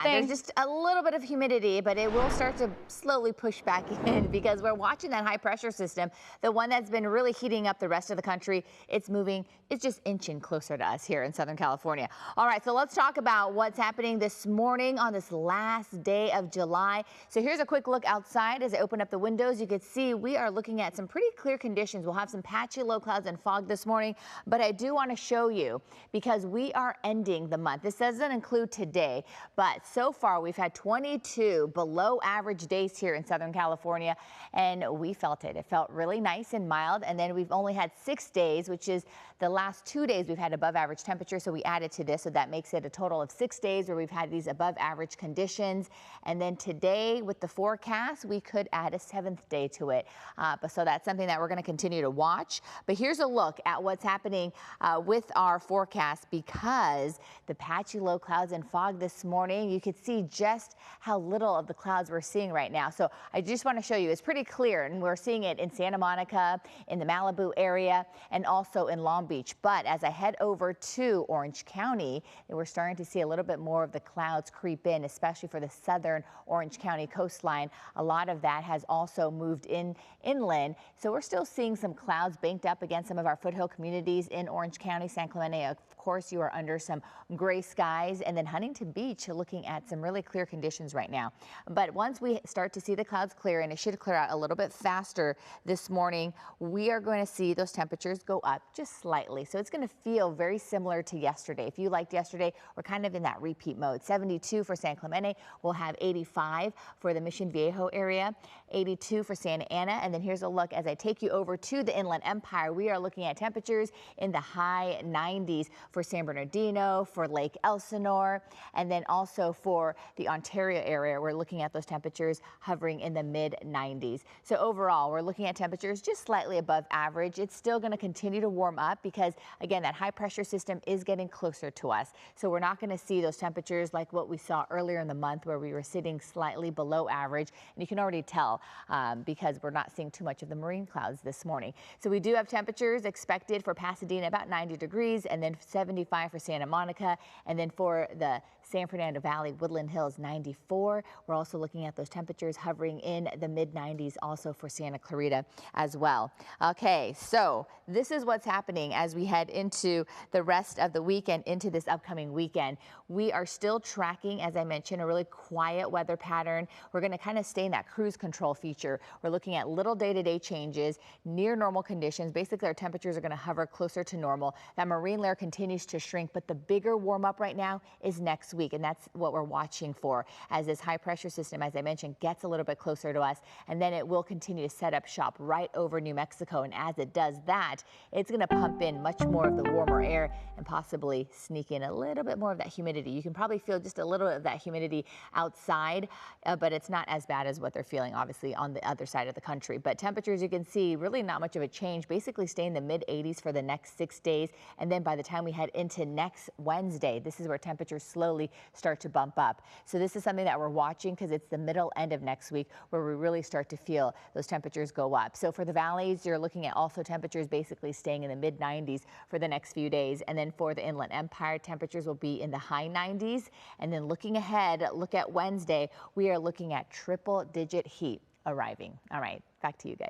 There's just a little bit of humidity, but it will start to slowly push back in because we're watching that high pressure system, the one that's been really heating up the rest of the country. It's moving, it's just inching closer to us here in Southern California. All right, so let's talk about what's happening this morning on this last day of July. So here's a quick look outside. As I open up the windows, you can see we are looking at some pretty clear conditions. We'll have some patchy low clouds and fog this morning, but I do want to show you because we are ending the month. This doesn't include today, but so far, we've had 22 below average days here in Southern California, and we felt it. It felt really nice and mild, and then we've only had 6 days, which is the last 2 days we've had above average temperature, so we added to this, so that makes it a total of 6 days where we've had these above average conditions. And then today, with the forecast, we could add a 7th day to it. So that's something that we're going to continue to watch. But here's a look at what's happening with our forecast because the patchy low clouds and fog this morning, you could see just how little of the clouds we're seeing right now. So I just want to show you, it's pretty clear, and we're seeing it in Santa Monica, in the Malibu area, and also in Long Beach. But as I head over to Orange County, we're starting to see a little bit more of the clouds creep in, especially for the southern Orange County coastline. A lot of that has also moved inland. So we're still seeing some clouds banked up against some of our foothill communities in Orange County, San Clemente. Of course, you are under some gray skies, and then Huntington Beach looking at some really clear conditions right now. But once we start to see the clouds clear, and it should clear out a little bit faster this morning, we are going to see those temperatures go up just slightly. So it's going to feel very similar to yesterday. If you liked yesterday, we're kind of in that repeat mode. 72 for San Clemente. We'll have 85 for the Mission Viejo area, 82 for Santa Ana. And then here's a look as I take you over to the Inland Empire. We are looking at temperatures in the high 90s for San Bernardino, for Lake Elsinore, and then also for the Ontario area. We're looking at those temperatures hovering in the mid 90s. So overall, we're looking at temperatures just slightly above average. It's still going to continue to warm up because, again, that high pressure system is getting closer to us. So we're not going to see those temperatures like what we saw earlier in the month where we were sitting slightly below average. And you can already tell because we're not seeing too much of the marine clouds this morning. So we do have temperatures expected for Pasadena about 90 degrees, and then 75 for Santa Monica, and then for the San Fernando Valley, Woodland Hills, 94. We're also looking at those temperatures hovering in the mid 90s also for Santa Clarita as well. Okay, so this is what's happening as we head into the rest of the weekend, into this upcoming weekend. We are still tracking, as I mentioned, a really quiet weather pattern. We're going to kind of stay in that cruise control feature. We're looking at little day-to-day changes, near normal conditions. Basically, our temperatures are going to hover closer to normal. That marine layer continues to shrink, but the bigger warm up right now is next week, and that's what we're watching for as this high pressure system, as I mentioned, gets a little bit closer to us, and then it will continue to set up shop right over New Mexico. And as it does that, it's going to pump in much more of the warmer air and possibly sneak in a little bit more of that humidity. You can probably feel just a little bit of that humidity outside, but it's not as bad as what they're feeling obviously on the other side of the country. But temperatures, you can see really not much of a change, basically stay in the mid 80s for the next 6 days, and then by the time we head into next Wednesday, this is where temperatures slowly start to bump up. So this is something that we're watching because it's the middle end of next week where we really start to feel those temperatures go up. So for the valleys, you're looking at also temperatures basically staying in the mid 90s for the next few days. And then for the Inland Empire, temperatures will be in the high 90s. And then looking ahead, look at Wednesday, we are looking at triple digit heat arriving. All right, back to you guys.